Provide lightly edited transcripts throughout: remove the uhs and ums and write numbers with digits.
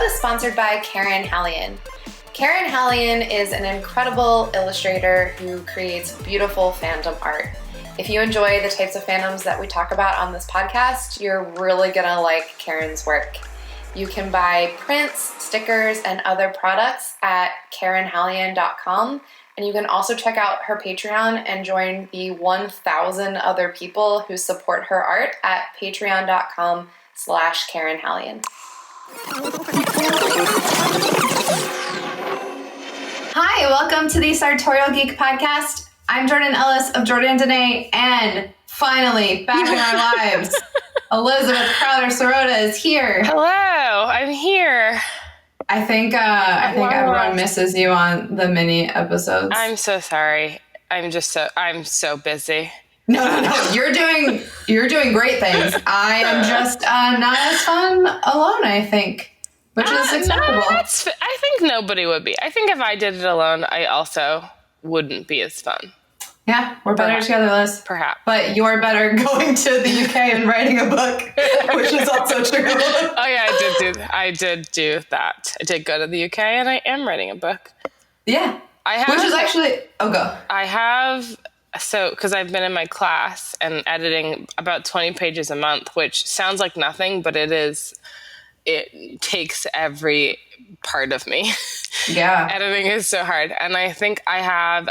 is sponsored by Karen Hallian. Karen Hallian is an incredible illustrator who creates beautiful fandom art. If you enjoy the types of fandoms that we talk about on this podcast, you're really gonna like Karen's work. You can buy prints, stickers, and other products at KarenHallian.com. And you can also check out her Patreon and join the 1,000 other people who support her art at patreon.com/KarenHallian. Hi, welcome to the Sartorial Geek Podcast. I'm Jordan Ellis of Jordan Danae, and finally, back in our lives, Elizabeth Crowder-Sirota is here. Hello, I'm here. I think everyone misses you on the mini episodes. I'm so sorry. I'm so busy. No. You're doing great things. I am just not as fun alone, I think, which is acceptable. No, I think nobody would be. I think if I did it alone, I also wouldn't be as fun. Yeah, we're better together, Liz. Perhaps. But you're better going to the UK and writing a book, which is also true. Oh yeah, I did do that. I did go to the UK and I am writing a book. Yeah. Go. I have, because I've been in my class and editing about 20 pages a month, which sounds like nothing, but it takes every part of me. Yeah. Editing is so hard. And I think I have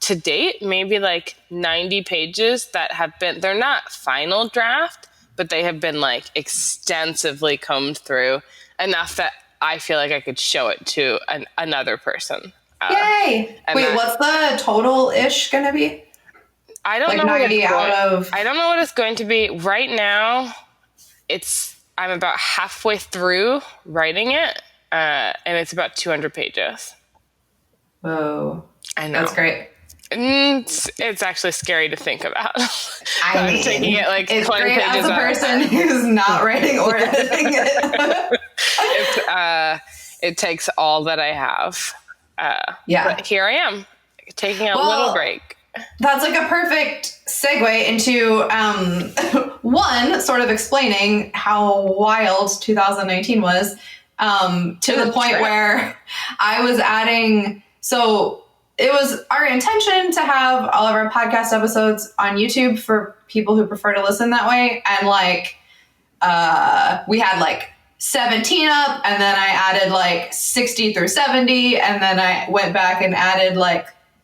to date, maybe like 90 pages that have been, they're not final draft, but they have been like extensively combed through enough that I feel like I could show it to another person. Yay! Wait, what's the total-ish going to be? I don't know. 90 I don't know what it's going to be. Right now, I'm about halfway through writing it, and it's about 200 pages. Whoa. I know. That's great. It's actually scary to think about. I'm taking it like 20 great pages as a person who's not writing or editing it. It takes all that I have. But here I am, taking a little break. That's like a perfect segue into one, sort of explaining how wild 2019 was, to the point where I was adding. So it was our intention to have all of our podcast episodes on YouTube for people who prefer to listen that way. And we had 17 up, and then I added 60 through 70. And then I went back and added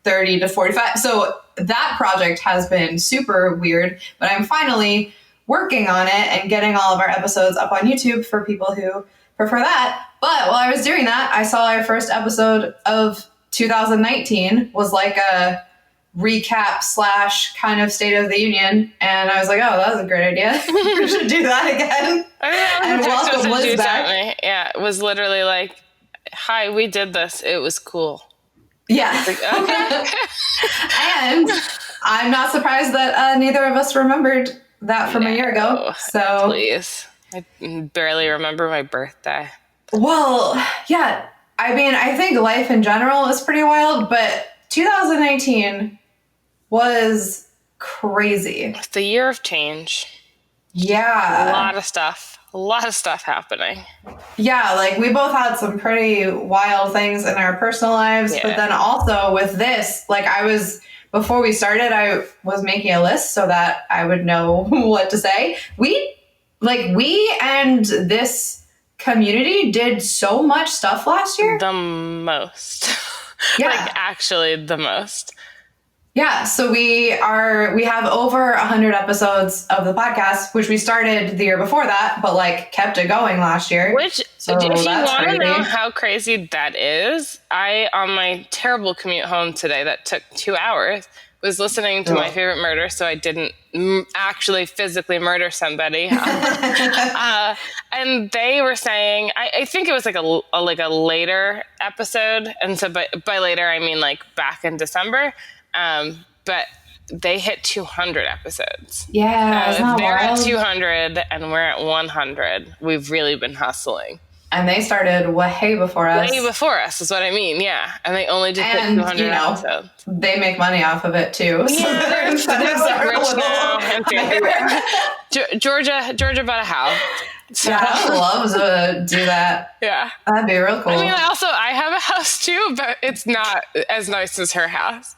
30 to 45. So that project has been super weird, but I'm finally working on it and getting all of our episodes up on YouTube for people who prefer that. But while I was doing that, I saw our first episode of 2019 was like a recap / kind of State of the Union. And I was like, oh, that was a great idea. We should do that again. And welcome Liz back. Yeah, it was literally like, hi, we did this. It was cool. Yeah. Okay. And I'm not surprised that neither of us remembered that from a year ago. So please. I barely remember my birthday. Well, yeah. I mean, I think life in general is pretty wild, but 2019 was crazy. It's the year of change. Yeah. A lot of stuff happening. Yeah, we both had some pretty wild things in our personal lives, but then also with this, before we started, I was making a list so that I would know what to say. We and this community did so much stuff last year. The most. Yeah. Actually the most. Yeah, so we have over 100 episodes of the podcast, which we started the year before that, but kept it going last year. Which, if you want to know how crazy that is, I, on my terrible commute home today that took 2 hours, was listening to My Favorite Murder, so I didn't actually physically murder somebody. And they were saying, I think it was a later episode, and so by later I mean back in December. But they hit 200 episodes. Yeah, if they're wild? At 200 and we're at 100, we've really been hustling. And they started way before us. Way before us is what I mean, yeah. And they only just hit 200 episodes. They make money off of it too. Yeah, they're rich now. Georgia bought a house. So, Yeah, I would love to do that. Yeah. That'd be real cool. I mean, I have a house too, but it's not as nice as her house.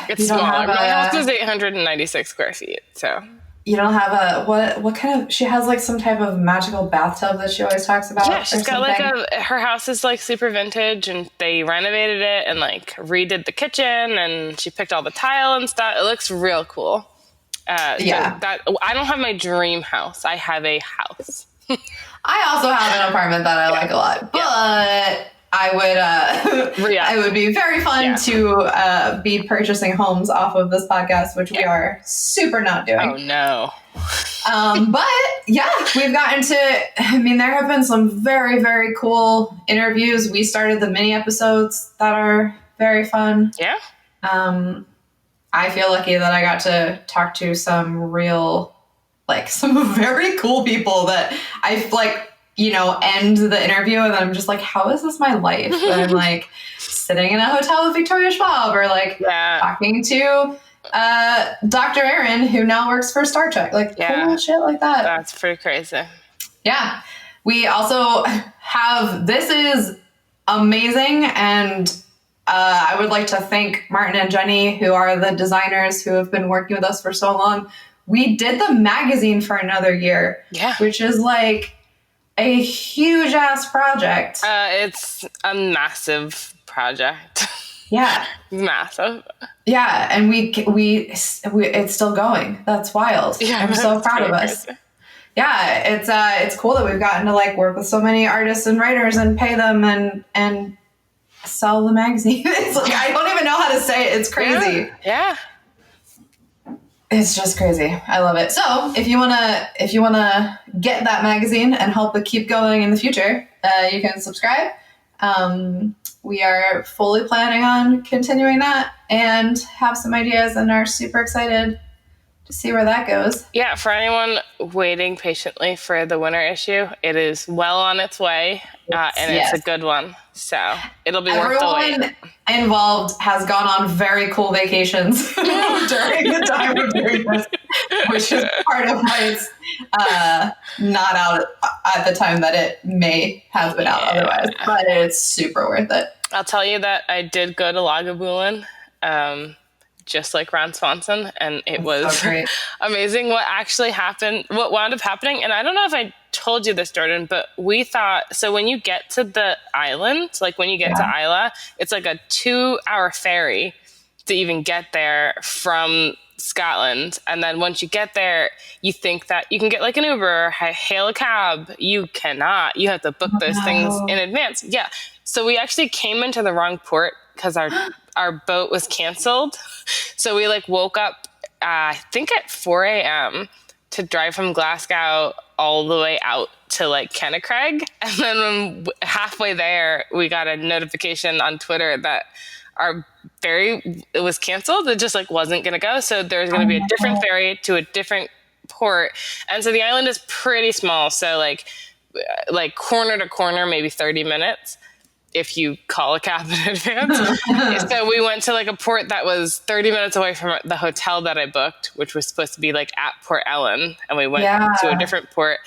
It's smaller. My house is 896 square feet, so. You don't have what kind of, she has like some type of magical bathtub that she always talks about. Yeah, she's got her house is like super vintage, and they renovated it and like redid the kitchen, and she picked all the tile and stuff. It looks real cool. Yeah. So I don't have my dream house. I have a house. I also have an apartment that I like a lot, but I would, it would be very fun to be purchasing homes off of this podcast, which we are super not doing. Oh no. But yeah, we've gotten to, I mean, there have been some very, very cool interviews. We started the mini episodes that are very fun. Yeah. I feel lucky that I got to talk to some very cool people that I like, end the interview and then I'm just like, how is this my life? And I'm like sitting in a hotel with Victoria Schwab or like talking to Dr. Aaron, who now works for Star Trek. Like cool shit like that. That's pretty crazy. Yeah. We also have, this is amazing, and I would like to thank Martin and Jenny, who are the designers who have been working with us for so long. We did the magazine for another year, which is like a huge ass project. It's a massive project. Yeah. Massive. Yeah. And we it's still going. That's wild. Yeah, I'm so proud of us. Crazy. Yeah. It's cool that we've gotten to like work with so many artists and writers and pay them and sell the magazine. It's like, I don't even know how to say it. It's crazy. Yeah. It's just crazy. I love it. So if you wanna get that magazine and help it keep going in the future, you can subscribe. We are fully planning on continuing that and have some ideas and are super excited to see where that goes. Yeah, for anyone waiting patiently for the winter issue, it is well on its way, and it's a good one. So it'll be worth the wait. Everyone involved has gone on very cool vacations during the time of doing this, which is part of why it's not out at the time that it may have been out otherwise. But it's super worth it. I'll tell you that I did go to Lagavulin, just like Ron Swanson, and it was so amazing what actually happened, what wound up happening. And I don't know if I told you this, Jordan, but we thought, so when you get to the island, like when you get to Isla, it's like a 2-hour ferry to even get there from Scotland. And then once you get there, you think that you can get like an Uber or hail a cab. You cannot. You have to book those things in advance. Yeah. So we actually came into the wrong port because our boat was canceled. So we like woke up, I think at 4 a.m. to drive from Glasgow all the way out to like Kennecraig. And then when halfway there, we got a notification on Twitter that our ferry, it was canceled. It just like wasn't going to go. So there's going to be a different ferry to a different port. And so the island is pretty small. So like corner to corner, maybe 30 minutes. If you call a cab in advance. So we went to like a port that was 30 minutes away from the hotel that I booked, which was supposed to be like at Port Ellen. And we went to a different port.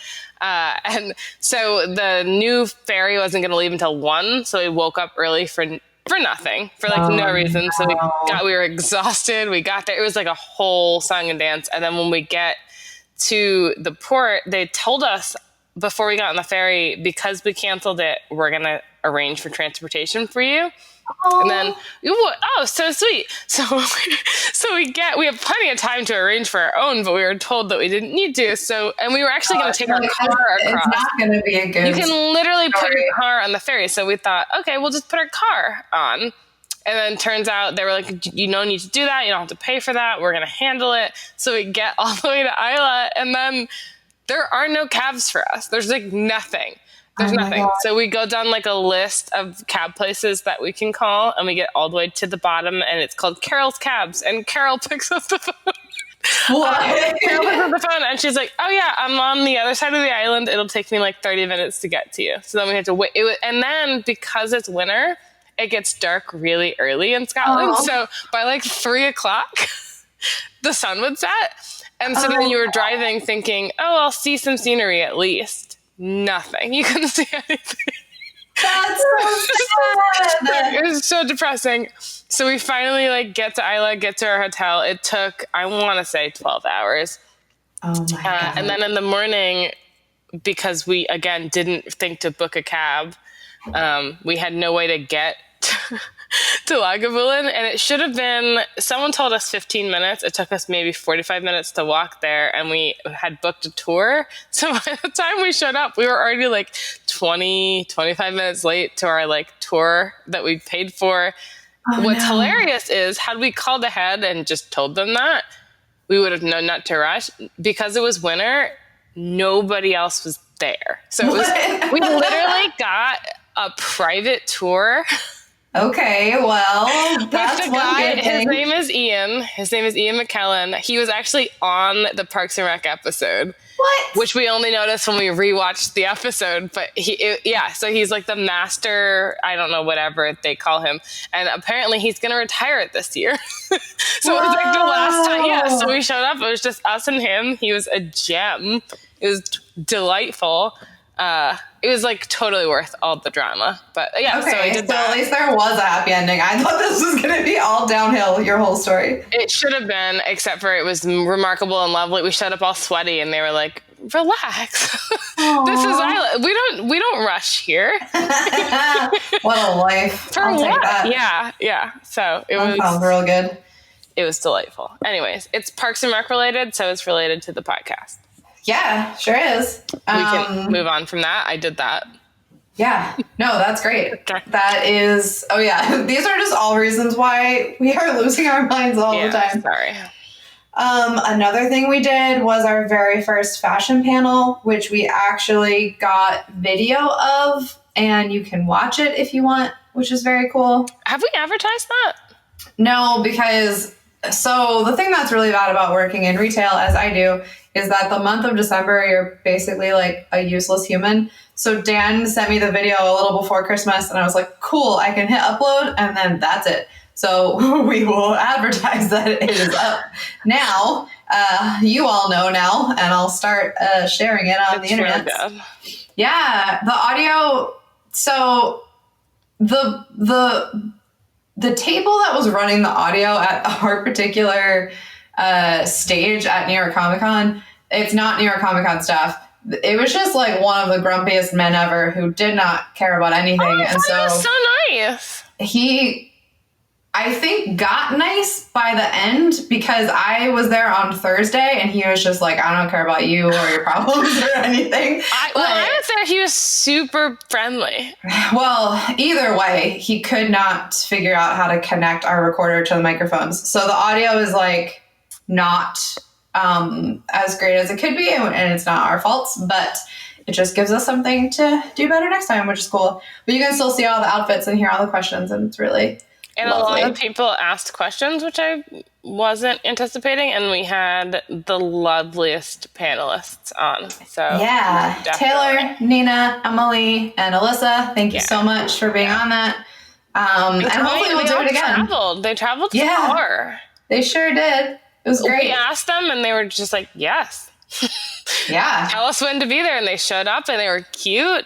And so the new ferry wasn't going to leave until 1. So we woke up early for nothing, for like no reason. So we were exhausted. We got there. It was like a whole song and dance. And then when we get to the port, they told us before we got on the ferry, because we canceled it, we're going to arrange for transportation for you. Aww. And then, so sweet. So we have plenty of time to arrange for our own, but we were told that we didn't need to. So, and we were actually going to take our car across. It's not going to be a good. You can literally put your car on the ferry. So we thought, okay, we'll just put our car on. And then turns out they were like, you don't need to do that. You don't have to pay for that. We're going to handle it. So we get all the way to Isla, and then there are no cabs for us. There's like nothing. There's nothing. So we go down like a list of cab places that we can call, and we get all the way to the bottom, and it's called Carol's Cabs, and Carol picks up the phone. What? Carol picks up the phone, and she's like, oh yeah, I'm on the other side of the island. It'll take me like 30 minutes to get to you. So then we have to wait. And then because it's winter, it gets dark really early in Scotland. Aww. So by like 3 o'clock, the sun would set. And so then you were driving thinking, oh, I'll see some scenery at least. nothing. You couldn't see anything. That's so sad. It was so depressing. So we finally like get to Isla, get to our hotel. It took, I want to say 12 hours. Oh my God. And then in the morning, because we, again, didn't think to book a cab, we had no way to get to Lagavulin, and it should have been, someone told us 15 minutes. It took us maybe 45 minutes to walk there, and we had booked a tour. So by the time we showed up, we were already like 25 minutes late to our like tour that we paid for. What's hilarious is, had we called ahead and just told them that, we would have known not to rush. Because it was winter, nobody else was there. So it was, we literally got a private tour. Okay, well, that's the one guy. good thing. His name is Ian. His name is Ian McKellen. He was actually on the Parks and Rec episode. What? Which we only noticed when we rewatched the episode. But so he's like the master, I don't know, whatever they call him. And apparently he's going to retire it this year. So it was like the last time. Yeah, so we showed up. It was just us and him. He was a gem. It was delightful. It was like totally worth all the drama. But yeah, Okay, so we did that. at least there was a happy ending. I thought this was going to be all downhill, your whole story. It should have been, except for it was remarkable and lovely. We showed up all sweaty, and they were like, "Relax, this is Isla. We don't rush here." What a life! For I'll what? take that. Yeah. So it That sounds real good. It was delightful. Anyways, it's Parks and Rec related, so it's related to the podcast. Yeah, sure is. We can move on from that. I did that. Yeah, no, that's great. Okay. That is. Oh yeah, these are just all reasons why we are losing our minds all the time. Sorry. Another thing we did was our very first fashion panel, which we actually got video of, and you can watch it if you want, which is very cool. Have we advertised that? No, because so the thing that's really bad about working in retail, as I do, is that the month of December, you're basically like a useless human. So Dan sent me the video a little before Christmas, and I was like, cool, I can hit upload, and then that's it. So we will advertise that it is up now. You all know now, and I'll start sharing it on the internet. Really Yeah, the audio. So the table that was running the audio at our particular stage at New York Comic Con, it's not New York Comic Con staff. It was just like one of the grumpiest men ever who did not care about anything. And so was so nice. He, I think, got nice by the end because I was there on Thursday and he was just like, I don't care about you or your problems or anything. I was there. He was super friendly. Well, either way, he could not figure out how to connect our recorder to the microphones. So the audio is like not as great as it could be, and it's not our faults, but it just gives us something to do better next time, which is cool. But you can still see all the outfits and hear all the questions, and it's really lovely. A lot of people asked questions, which I wasn't anticipating, and we had the loveliest panelists on. So yeah, definitely. Taylor, Nina, Emily, and Alyssa, thank you so much for being on that. And hopefully we'll do it again. They traveled far. They sure did. It was great. We asked them, and they were just like, yes. Yeah. Tell us when to be there, and they showed up, and they were cute.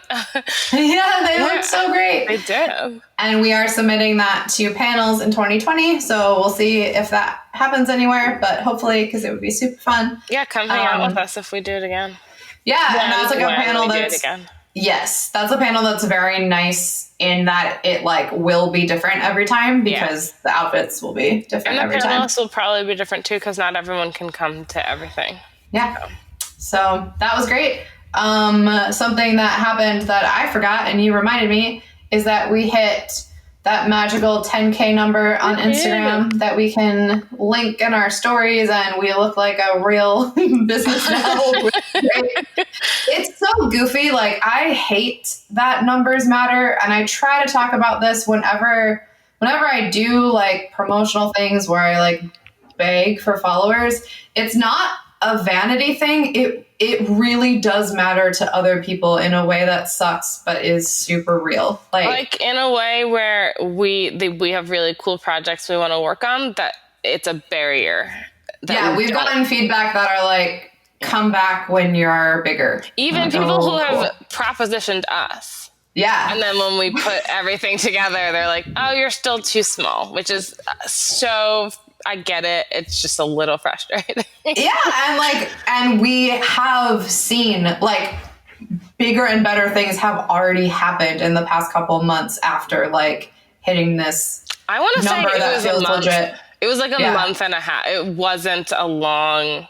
Yeah, they looked so great. They did. And we are submitting that to panels in 2020, so we'll see if that happens anywhere, but hopefully, because it would be super fun. Yeah, come hang out with us if we do it again. Yeah, and that's like a panel that's... again. Yes, that's a panel that's very nice in that it like will be different every time because the outfits will be different every time. And the panelists will probably be different too because not everyone can come to everything. Yeah. So that was great. Something that happened that I forgot and you reminded me is that we hit that magical 10K number on Instagram that we can link in our stories, and we look like a real business now. It's so goofy. Like, I hate that numbers matter, and I try to talk about this whenever I do like promotional things where I like beg for followers. It's not a vanity thing. It really does matter to other people in a way that sucks, but is super real. Like in a way where we have really cool projects we want to work on, that it's a barrier. We've gotten feedback that are like, come back when you're bigger. Even people who have propositioned us. Yeah. And then when we put everything together, they're like, oh, you're still too small, which is so, I get it. It's just a little frustrating. Yeah. And we have seen like bigger and better things have already happened in the past couple months after like hitting this I want to say number that feels legit. It was like a month and a half. It wasn't a long,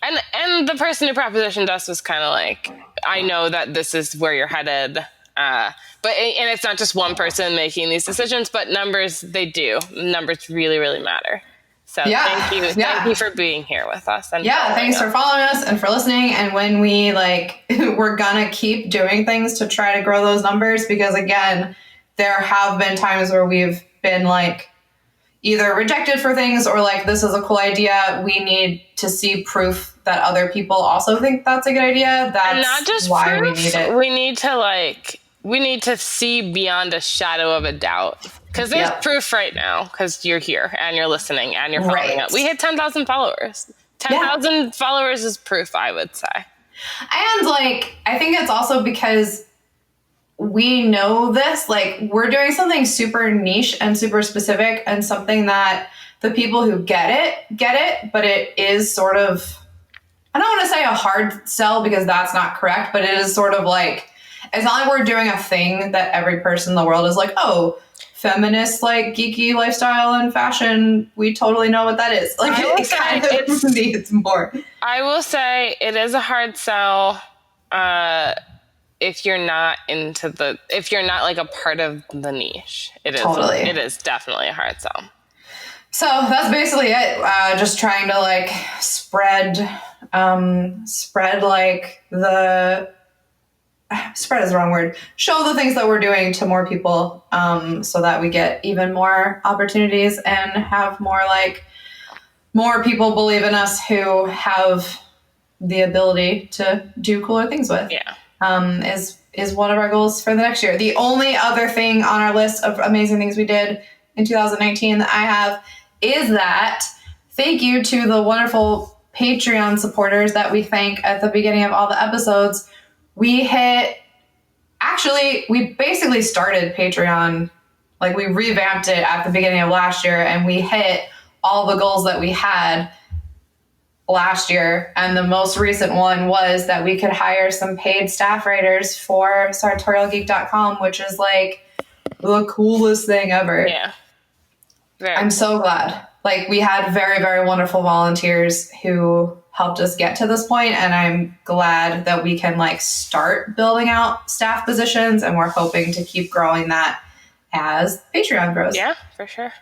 and the person who propositioned us was kind of like, I know that this is where you're headed. And it's not just one person making these decisions, but numbers, they do. Numbers really, really matter. So thank you. Thank you for being here with us. And thanks for following us and for listening. And when we we're gonna keep doing things to try to grow those numbers, because again, there have been times where we've been like either rejected for things or like, this is a cool idea. We need to see proof that other people also think that's a good idea. That's and not just why proof, we need it. We need to see beyond a shadow of a doubt. Because there's proof right now, because you're here and you're listening and you're following up. We hit 10,000 followers. 10,000 followers is proof, I would say. And like, I think it's also because we know this, like we're doing something super niche and super specific and something that the people who get it, but it is sort of, I don't want to say a hard sell because that's not correct, but it is sort of like, it's not like we're doing a thing that every person in the world is like, oh, feminist, like geeky lifestyle and fashion. We totally know what that is. Like it kind of needs more. I will say it is a hard sell. If you're not if you're not like a part of the niche, it is definitely a hard sell. So that's basically it. Just trying to like spread is the wrong word. Show the things that we're doing to more people, so that we get even more opportunities and have more people believe in us who have the ability to do cooler things with. Yeah. Is one of our goals for the next year. The only other thing on our list of amazing things we did in 2019 that I have is that thank you to the wonderful Patreon supporters that we thank at the beginning of all the episodes. We basically started Patreon, like we revamped it at the beginning of last year and we hit all the goals that we had last year. And the most recent one was that we could hire some paid staff writers for sartorialgeek.com, which is like the coolest thing ever. Yeah. I'm so glad. Like we had very, very wonderful volunteers who helped us get to this point, and I'm glad that we can like start building out staff positions, and we're hoping to keep growing that as Patreon grows. Yeah, for sure.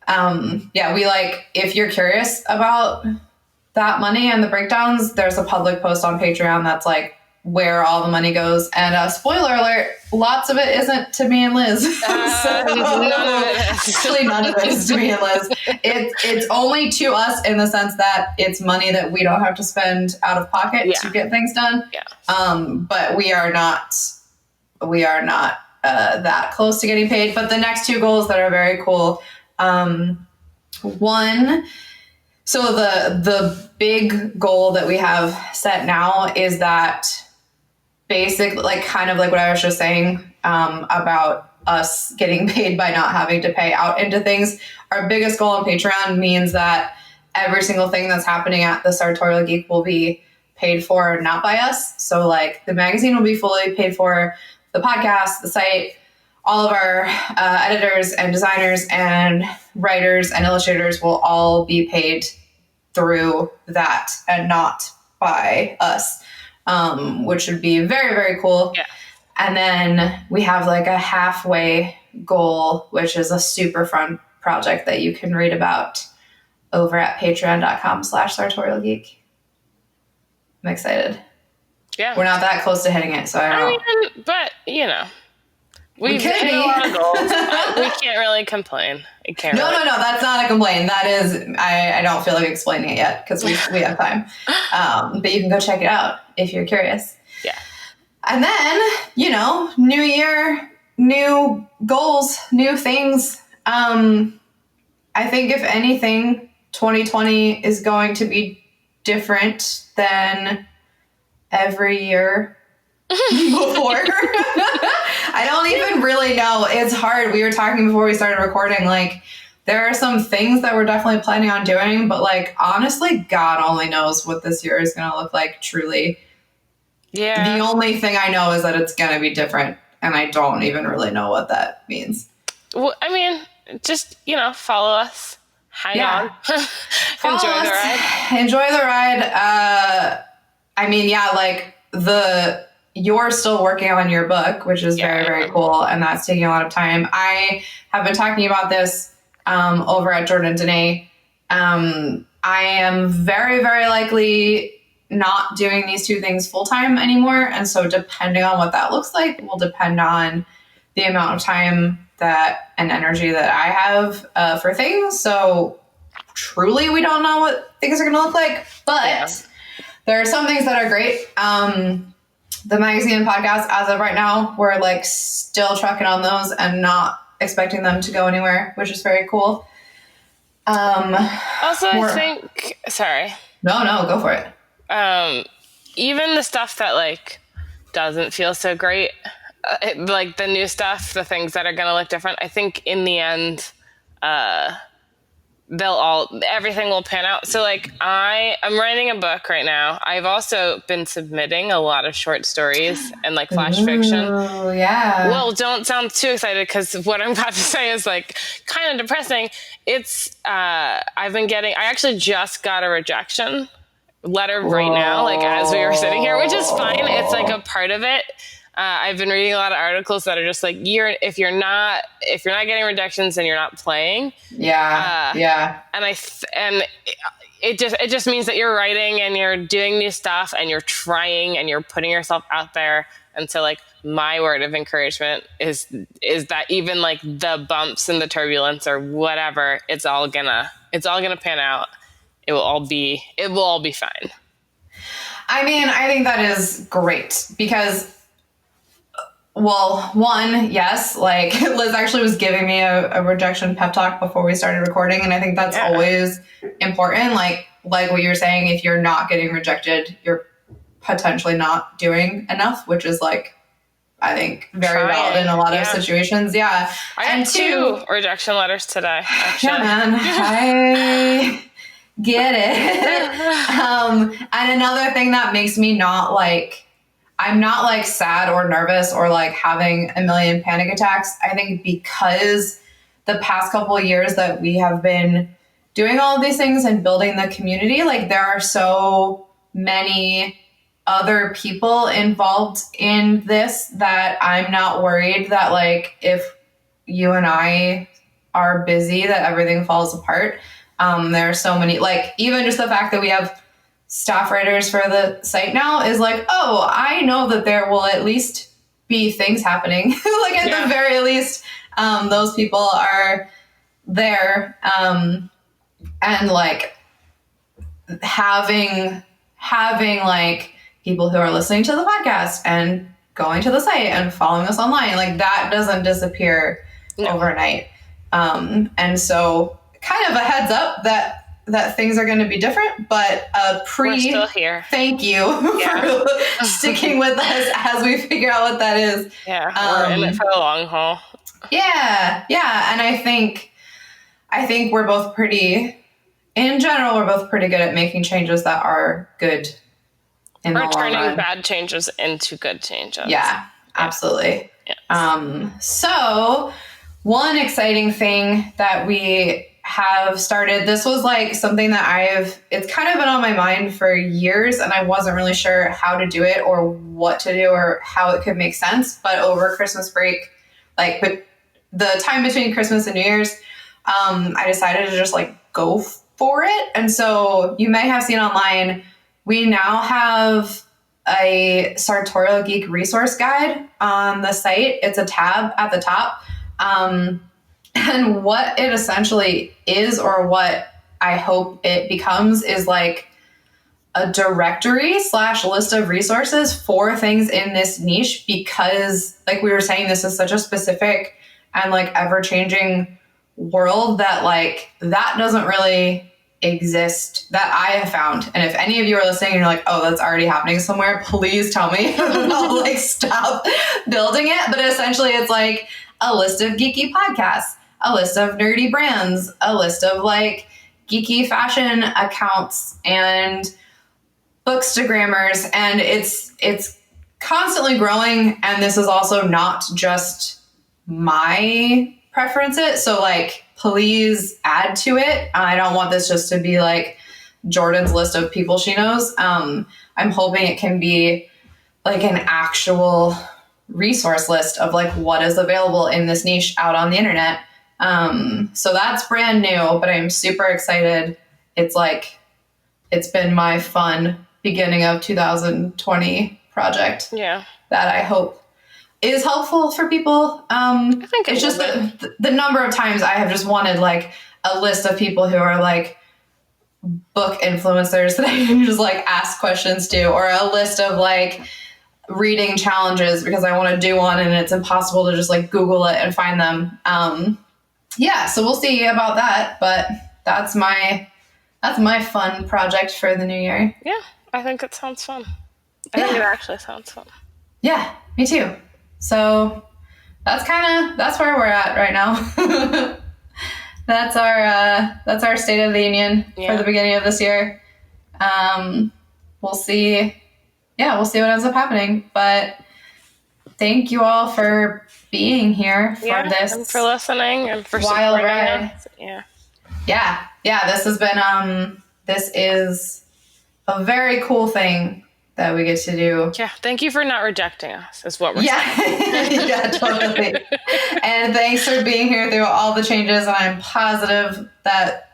We if you're curious about that money and the breakdowns, there's a public post on Patreon that's like where all the money goes. And spoiler alert, lots of it isn't to me and Liz. None of it is. Actually, none of it is to me and Liz. It's only to us in the sense that it's money that we don't have to spend out of pocket to get things done. Yeah. But we are not that close to getting paid. But the next two goals that are very cool. One, so the big goal that we have set now is that basically, like kind of like what I was just saying about us getting paid by not having to pay out into things. Our biggest goal on Patreon means that every single thing that's happening at the Sartorial Geek will be paid for, not by us. So like the magazine will be fully paid for, the podcast, the site, all of our editors and designers and writers and illustrators will all be paid through that and not by us, which would be very, very cool. Yeah. And then we have like a halfway goal, which is a super fun project that you can read about over at patreon.com/sartorialgeek. I'm excited. Yeah. We're not that close to hitting it, so I don't know. But, you know. We could be. A lot of goals. We can't really complain. No, that's not a complaint. That is, I don't feel like explaining it yet because we have time. But you can go check it out if you're curious. Yeah. And then, new year, new goals, new things. I think if anything, 2020 is going to be different than every year before. I don't even really know. It's hard. We were talking before we started recording, like, there are some things that we're definitely planning on doing, but like, honestly, God only knows what this year is going to look like, truly. Yeah. The only thing I know is that it's going to be different, and I don't even really know what that means. Well, I mean, just, follow us. Hang on. Follow Enjoy us. the ride. Enjoy the ride. I mean, yeah, like you're still working on your book, which is very, very cool. And that's taking a lot of time. I have been talking about this over at Jordan Dene. I am very, very likely not doing these two things full time anymore. And so depending on what that looks like will depend on the amount of time and energy that I have for things. So truly, we don't know what things are going to look like, but there are some things that are great. The magazine and podcast, as of right now, we're like still trucking on those and not expecting them to go anywhere, which is very cool. Also, I think, sorry. No, go for it. Even the stuff that like doesn't feel so great, like the new stuff, the things that are going to look different, I think in the end, everything will pan out. So like I'm writing a book right now. I've also been submitting a lot of short stories and like flash fiction. Oh, yeah. Well, don't sound too excited because what I'm about to say is like kind of depressing. It's, I actually just got a rejection letter right now, like as we were sitting here, which is fine. It's like a part of it. I've been reading a lot of articles that are just like, if you're not getting rejections, then you're not playing. Yeah. And it just means that you're writing and you're doing new stuff and you're trying and you're putting yourself out there. And so like my word of encouragement is that even like the bumps and the turbulence or whatever, it's all gonna pan out. It will all be fine. I mean, I think that is great because, well, one, yes, like Liz actually was giving me a rejection pep talk before we started recording. And I think that's always important. Like what you're saying, if you're not getting rejected, you're potentially not doing enough, which is like, I think very valid in a lot of situations. Yeah. I got 2 rejection letters today, actually. Yeah, man. I get it. And another thing that makes me I'm not like sad or nervous or like having a million panic attacks. I think because the past couple of years that we have been doing all of these things and building the community, like there are so many other people involved in this that I'm not worried that like if you and I are busy that everything falls apart. There are so many, like even just the fact that we have staff writers for the site now is like, oh, I know that there will at least be things happening. Like at the very least, those people are there. And like having like people who are listening to the podcast and going to the site and following us online, like that doesn't disappear overnight. And so kind of a heads up that things are going to be different, but we're still here. Thank you for sticking with us as we figure out what that is. Yeah, we're in it for the long haul. Yeah. And I think we're both pretty good at making changes that are good in the long run. We're turning bad changes into good changes. Yeah, absolutely. Yes. So one exciting thing that we have started, this was like something that it's kind of been on my mind for years and I wasn't really sure how to do it or what to do or how it could make sense. But over Christmas break, but the time between Christmas and New Year's, I decided to just like go for it. And so you may have seen online, we now have a Sartorial Geek resource guide on the site. It's a tab at the top. And what it essentially is, or what I hope it becomes, is like a directory / list of resources for things in this niche, because like we were saying, this is such a specific and like ever-changing world that like that doesn't really exist that I have found. And if any of you are listening and you're like, oh, that's already happening somewhere, please tell me. I'll like stop building it. But essentially it's like a list of geeky podcasts, a list of nerdy brands, a list of like geeky fashion accounts and bookstagrammers. And it's constantly growing. And this is also not just my preferences. So like, please add to it. I don't want this just to be like Jordan's list of people she knows. I'm hoping it can be like an actual resource list of like what is available in this niche out on the internet. So that's brand new, but I'm super excited. It's been my fun beginning of 2020 project. Yeah. That I hope is helpful for people. I think it's just the number of times I have just wanted like a list of people who are like book influencers that I can just like ask questions to, or a list of like reading challenges because I want to do one and it's impossible to just like Google it and find them. Yeah, so we'll see about that, but that's my fun project for the new year. Yeah, I think it sounds fun. I think it actually sounds fun. Yeah, me too. So that's where we're at right now. That's our State of the Union for the beginning of this year. We'll see. Yeah, we'll see what ends up happening. But thank you all for being here for this, and for listening, and for wild supporting ride. us. Yeah. This has been. This is a very cool thing that we get to do. Yeah, thank you for not rejecting us, is what we're saying. Yeah, totally. And thanks for being here through all the changes. And I'm positive that,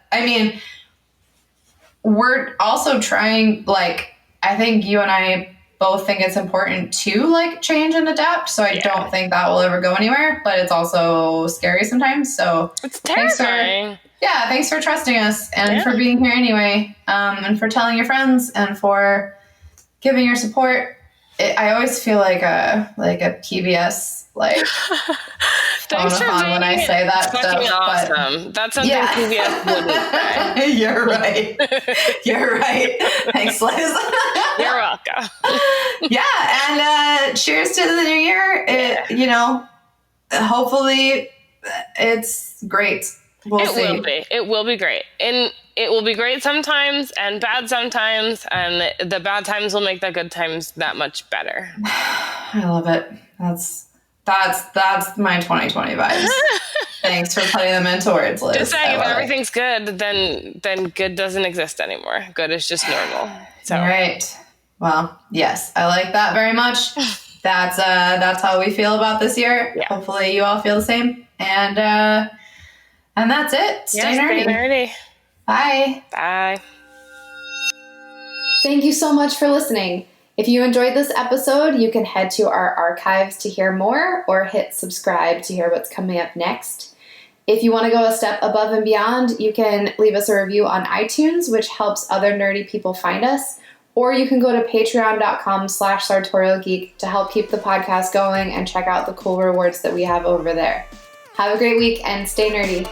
we're also trying, like, I think you and I both think it's important to, like, change and adapt. So I don't think that will ever go anywhere, but it's also scary sometimes. So it's terrifying. Thanks for trusting us and for being here anyway. And for telling your friends and for giving your support. I always feel like a PBS like thanks for being when I say that fucking stuff. Awesome. But that's something PBS wouldn't say. You're right. You're right. Thanks, Liz. You're welcome. And cheers to the new year. Hopefully it's great. We'll see. It will be great. And it will be great sometimes and bad sometimes, and the bad times will make the good times that much better. I love it. That's my 2020 vibes. Thanks for putting them into words, Liz. Just saying, if everything's good, then good doesn't exist anymore. Good is just normal. So. Right. Well, yes, I like that very much. That's how we feel about this year. Yeah. Hopefully you all feel the same. And that's it. Stay nerdy. Stay nerdy. Bye. Bye. Thank you so much for listening. If you enjoyed this episode, you can head to our archives to hear more or hit subscribe to hear what's coming up next. If you want to go a step above and beyond, you can leave us a review on iTunes, which helps other nerdy people find us. Or you can go to patreon.com/Sartorial Geek to help keep the podcast going and check out the cool rewards that we have over there. Have a great week and stay nerdy.